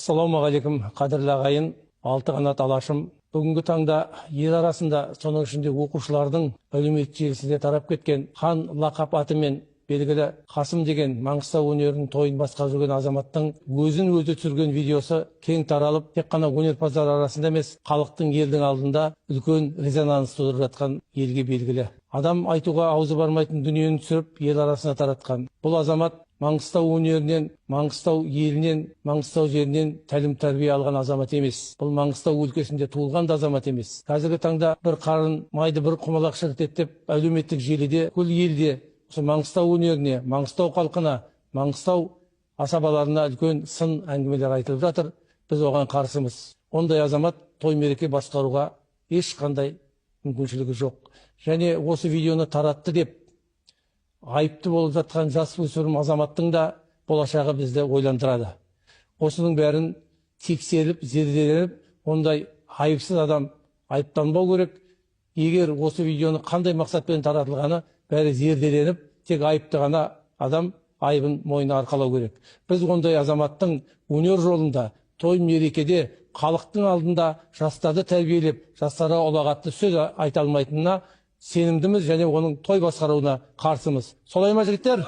Ассалаумағалейкум, қадірлі ағайын, алты қанат алашым. Бүгінгі таңда ел арасында, соның ішінде оқушылардың әлеуметтік желісінде тарап кеткен хан лақап атымен белгілі Қасым деген Маңғыстау өнерінің тойын басқарып жүрген азаматтың өзін өзі түсірген видеосы кең таралып, тек қана өнерпаздар арасында емес, халықтың елдің алдында үлкен резонанс тудырып жатқан елге белгілі. Адам айтуға аузы бармайтын дүниені түсіріп, ел арасына таратқан. Бұл азамат Маңғыстау өнерінен, Маңғыстау елінен, Маңғыстау жерінен тәлім тәрбие алған азамат емес. Бұл Маңғыстау өлкесінде туылған да азамат емес. Қазіргі таңда бір қарын майды бір құмалақ шірітеді деп әлеуметтік желіде, күл елде осы Маңғыстау өнеріне, Маңғыстау халқына, Маңғыстау асабаларына үлкен сын әңгімелер айтылып жатыр. Біз оған қарсымыз. Ондай азамат той мереке басқаруға ешқандай мүмкіншілігі жоқ. Және осы видеоны таратты деп айыпты болып жатқан жасөспірім азаматтың да болашағы бізді ойландырады. Осының бәрін тексеріп, зерделеніп, ондай айыпсыз адам айыптанбау керек. Егер осы видеоны қандай мақсатпен таратылғаны бәрі зерделеніп, тек айыпты ғана адам айыбын мойнына арқалау керек. Біз ондай азаматтың өнер жолында, той мерекеде, халықтың алдында жастарды тәрбиелеп, жастарға ұлағатты сөз айта алмайтынына сенімдіміз және оның той басқаруына қарсымыз. Солай ма, жігіттер?